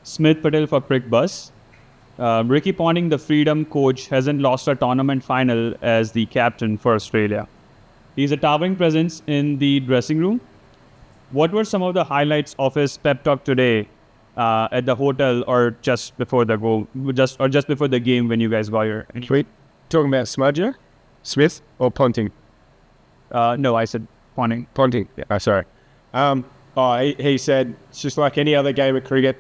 Smith Patel for Crick Bus. Ricky Ponting, the Freedom coach, hasn't lost a tournament final as the captain for Australia. He's a towering presence in the dressing room. What were some of the highlights of his pep talk today at the hotel, or just before the just before the game when you guys got here? Wait, talking about Smudger, Smith, or Ponting? No, I said Ponting. Ponting. Yeah. Oh, sorry. He said it's just like any other game of cricket.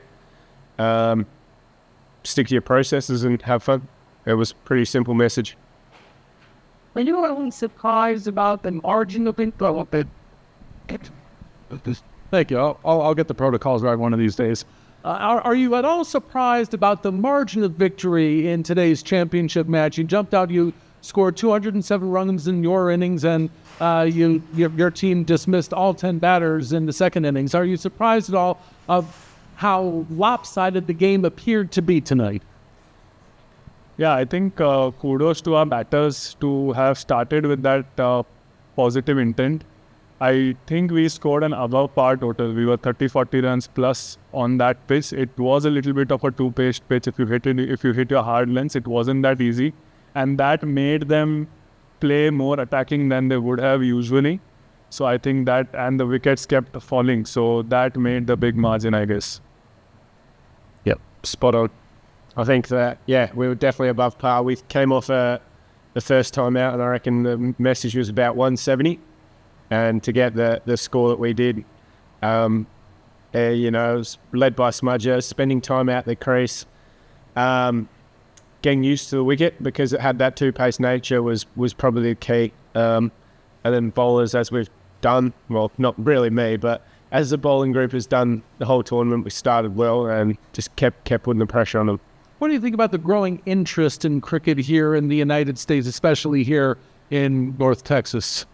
Stick to your processes and have fun. It was a pretty simple message. Are you at all surprised about the margin of development? Thank you. I'll get the protocols right one of these days. Are you at all surprised about the margin of victory in today's championship match? You jumped out, you scored 207 runs in your innings, and your team dismissed all 10 batters in the second innings. Are you surprised at all of how lopsided the game appeared to be tonight? Yeah, I think kudos to our batters to have started with that positive intent. I think we scored an above par total. We were 30-40 runs plus on that pitch. It was a little bit of a two-paced pitch. If you hit your hard lengths, it wasn't that easy. And that made them play more attacking than they would have usually. So I think that, and the wickets kept falling. So that made the big margin, I guess. Yep, spot on. I think that, we were definitely above par. We came off the first time out, and I reckon the message was about 170. And to get the score that we did, it was led by Smudger, spending time out the crease, getting used to the wicket because it had that two-pace nature was probably the key. And then bowlers, as we've done, well, not really me, but as the bowling group has done the whole tournament, we started well and just kept putting the pressure on them. What do you think about the growing interest in cricket here in the United States, especially here in North Texas?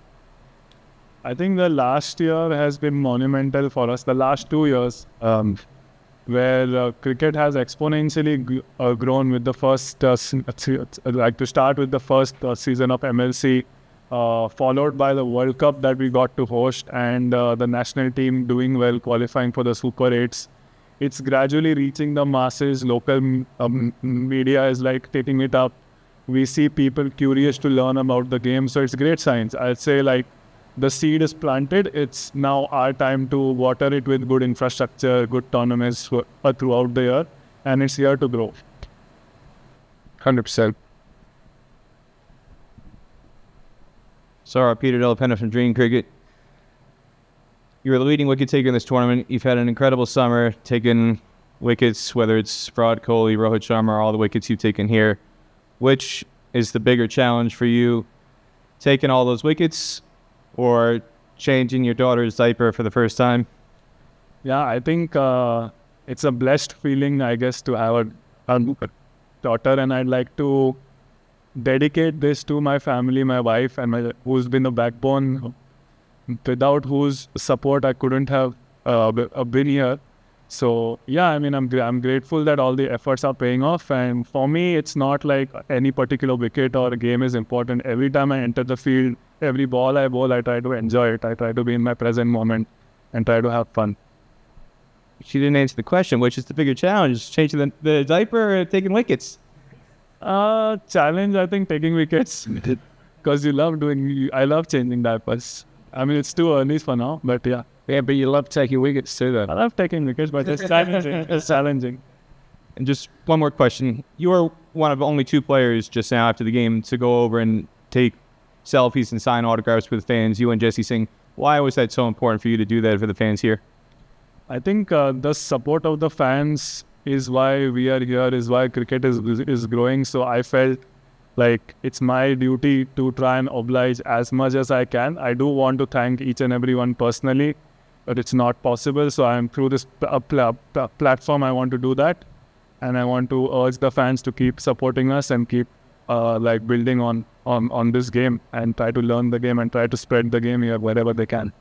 I think the last year has been monumental for us. The last 2 years, where cricket has exponentially grown with the first, to start with the first season of MLC, followed by the World Cup that we got to host, and the national team doing well, qualifying for the Super 8s. It's gradually reaching the masses. Local media is like taking it up. We see people curious to learn about the game, so it's great signs. I'd say the seed is planted. It's now our time to water it with good infrastructure, good tournaments throughout the year, and it's here to grow. 100%. Saurabh, Peter Delapenna from Dream Cricket. You're the leading wicket taker in this tournament. You've had an incredible summer, taking wickets, whether it's Virat Kohli, Rohit Sharma, all the wickets you've taken here. Which is the bigger challenge for you, taking all those wickets or changing your daughter's diaper for the first time? Yeah, I think it's a blessed feeling, I guess, to have a daughter, and I'd like to dedicate this to my family, my wife, and who's been the backbone, without whose support I couldn't have been here. So yeah, I mean, I'm grateful that all the efforts are paying off, and for me, it's not like any particular wicket or game is important. Every time I enter the field, every ball I bowl, I try to enjoy it. I try to be in my present moment and try to have fun. She didn't answer the question, which is the bigger challenge, changing the diaper or taking wickets? Challenge, I think, taking wickets, because I love changing diapers. I mean, it's too early for now, but yeah. Yeah, but you love taking wickets too, though. I love taking wickets, but it's challenging. It's challenging. And just one more question. You are one of only 2 players just now after the game to go over and take selfies and sign autographs with fans, you and Jesse Singh. Why was that so important for you to do that for the fans here? I think the support of the fans is why we are here, is why cricket is growing. So I felt like it's my duty to try and oblige as much as I can. I do want to thank each and everyone personally, but it's not possible. So I'm through this platform, I want to do that. And I want to urge the fans to keep supporting us and keep building on this game and try to learn the game and try to spread the game here wherever they can.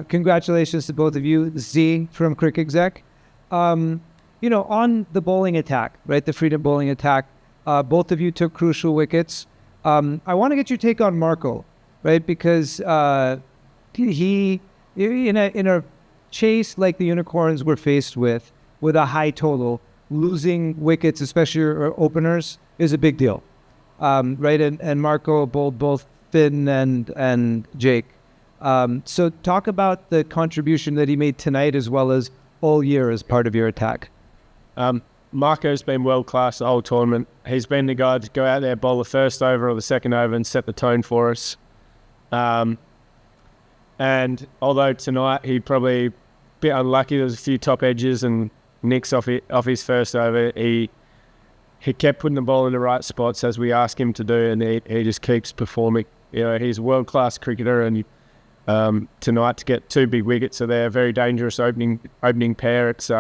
Congratulations to both of you. Z from Crick Exec. On the bowling attack, right, the freedom bowling attack, both of you took crucial wickets. I want to get your take on Marco, right, because he, in a chase like the Unicorns were faced with a high total, losing wickets, especially your openers, is a big deal, right? And Marco bowled both Finn and Jake. So talk about the contribution that he made tonight as well as all year as part of your attack. Marco's been world-class the whole tournament. He's been the guy to go out there, bowl the first over or the second over and set the tone for us. And although tonight he probably a bit unlucky, there was a few top edges and nicks off his first over, he kept putting the ball in the right spots as we asked him to do, and he just keeps performing. You know, he's a world-class cricketer, and tonight to get 2 big wickets, so they're a very dangerous opening pair. It's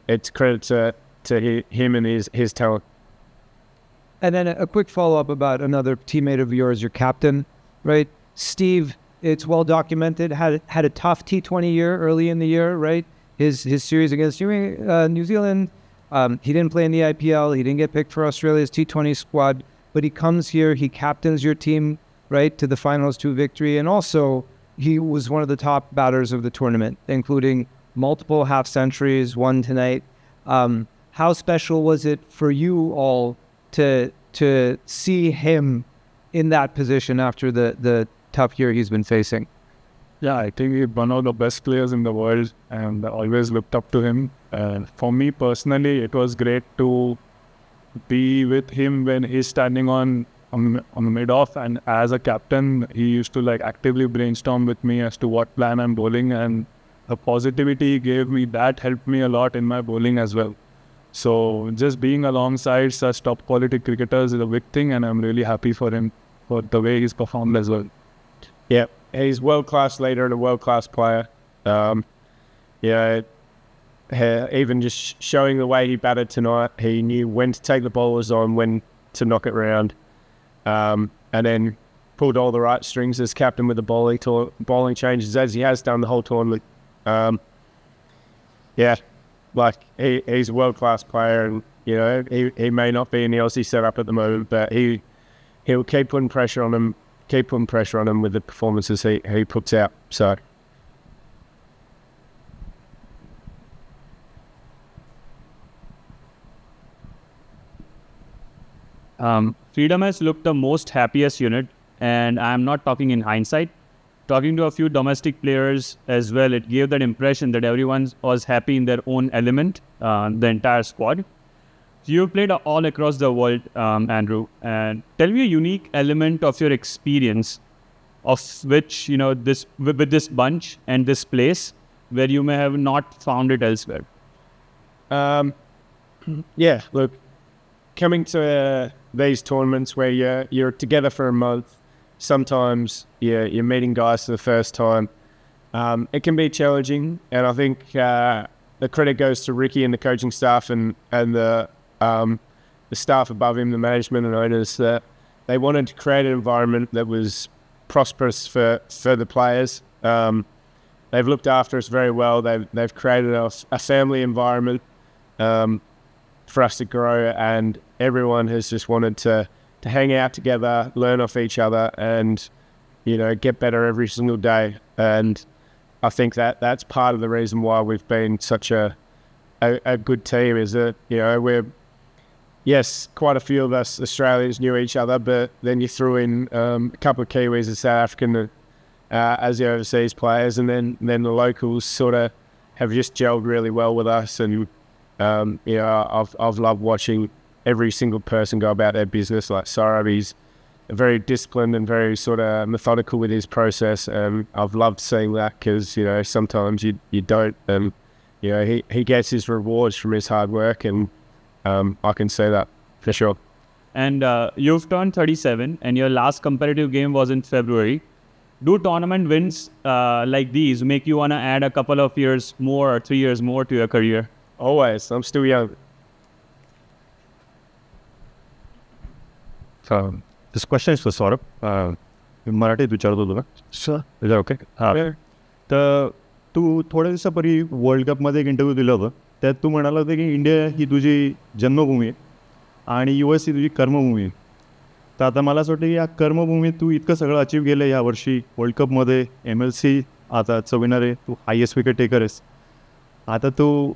it's credit to him and his talent. And then a quick follow-up about another teammate of yours, your captain, right? Steve, it's well documented, had a tough T20 year early in the year, right? His series against New Zealand, he didn't play in the IPL, he didn't get picked for Australia's T20 squad, but he comes here, he captains your team, right, to the finals 2 victory, and also he was one of the top batters of the tournament, including multiple half centuries, one tonight. How special was it for you all to see him in that position after the tough year he's been facing? Yeah, I think he's one of the best players in the world, and I always looked up to him. For me personally, it was great to be with him when he's standing on the mid-off, and as a captain, he used to actively brainstorm with me as to what plan I'm bowling, and the positivity he gave me, that helped me a lot in my bowling as well. So just being alongside such top quality cricketers is a big thing, and I'm really happy for him for the way he's performed as well. Yeah, he's world-class leader and a world-class player. Even just showing the way he batted tonight, he knew when to take the bowlers on, when to knock it round, and then pulled all the right strings as captain with the bowling changes as he has done the whole tournament. He's a world-class player, and he may not be in the Aussie setup at the moment, but he'll keep putting pressure on him with the performances he puts out. So Freedom has looked the most happiest unit, and I'm not talking in hindsight. Talking to a few domestic players as well, it gave that impression that everyone was happy in their own element, the entire squad. You've played all across the world, Andrew, and tell me a unique element of your experience of which, with this bunch and this place where you may have not found it elsewhere. Look, coming to these tournaments where you're together for a month, sometimes you're meeting guys for the first time. It can be challenging, and I think the credit goes to Ricky and the coaching staff and the staff above him, the management and owners, that they wanted to create an environment that was prosperous for the players. They've looked after us very well. They've created a family environment for us to grow, and everyone has just wanted to hang out together, learn off each other, and get better every single day. And I think that's part of the reason why we've been such a good team, is that quite a few of us Australians knew each other, but then you threw in a couple of Kiwis and South African as the overseas players, and then the locals sort of have just gelled really well with us. And I've loved watching every single person go about their business. Like Saurabh, he's very disciplined and very sort of methodical with his process, and I've loved seeing that, because sometimes you don't, and he gets his rewards from his hard work, and I can say that for sure. And you've turned 37, and your last competitive game was in February. Do tournament wins like these make you want to add a couple of years more or 3 years more to your career? Always. I'm still young. This question is for Saurabh. मराठीत विचारतो तुला. Sure. Is that okay? तर तू थोड्या दिवसापूर्वी world कपमध्ये एक interview दिला होता. त्यात तू म्हणाला होता की इंडिया ही तुझी जन्मभूमी आहे आणि US ही तुझी कर्मभूमी आहे. तर आता मला असं वाटतं की या कर्मभूमीत तू इतकं सगळं अचीव केलं यावर्षी वर्ल्ड कपमध्ये, MLC आताचा विनर आहे, तू हायेस्ट विकेट टेकर आहेस. आता तू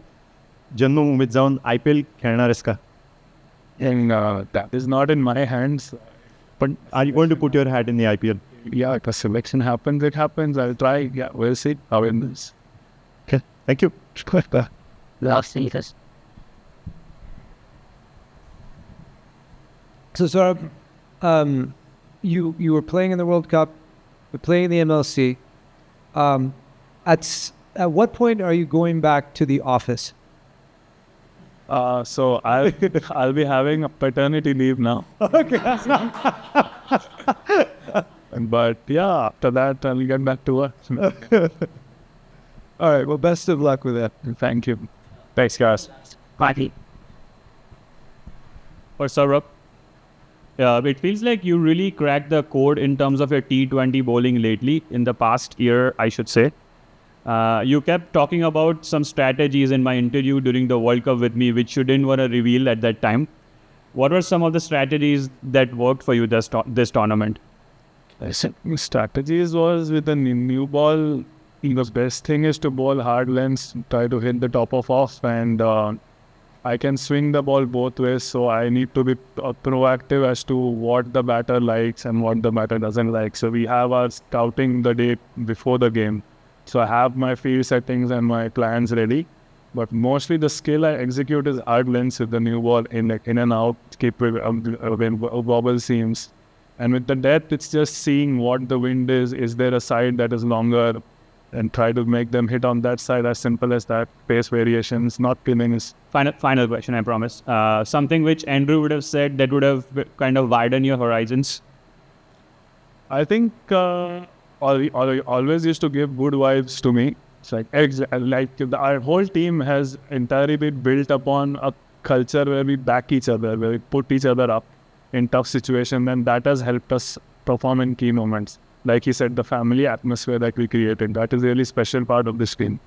जन्मभूमीत जाऊन IPL खेळणार आहेस का? And that is not in my hands. पण are you going to put your hat in the IPL? Yeah, if a selection happens, it happens. I'll try. Yeah, we'll see how it is. Okay, thank you. So, Saurabh, you were playing in the World Cup, you're playing in the MLC. At what point are you going back to the office? So I'll be having a paternity leave now. Okay. But yeah, after that I'll get back to work. All right. Well, best of luck with that. Thank you. Thanks, guys. For Saurabh, it feels like you really cracked the code in terms of your T20 bowling lately, in the past year, I should say. You kept talking about some strategies in my interview during the World Cup with me, which you didn't want to reveal at that time. What were some of the strategies that worked for you this tournament? Strategies was with the new ball. The best thing is to bowl hard lengths, try to hit the top of off, and I can swing the ball both ways, so I need to be proactive as to what the batter likes and what the batter doesn't like. So we have our scouting the day before the game. So I have my field settings and my plans ready. But mostly the skill I execute is hard lengths with the new ball in and out, keep wobble seams. And with the depth, it's just seeing what the wind is. Is there a side that is longer? And try to make them hit on that side, as simple as that. Pace variations, not pinning. Final question, I promise. Something which Andrew would have said that would have kind of widened your horizons. I think always used to give good vibes to me. It's like our whole team has entirely been built upon a culture where we back each other, where we put each other up in tough situations, and that has helped us perform in key moments. Like he said, the family atmosphere that we created, that is a really special part of this team.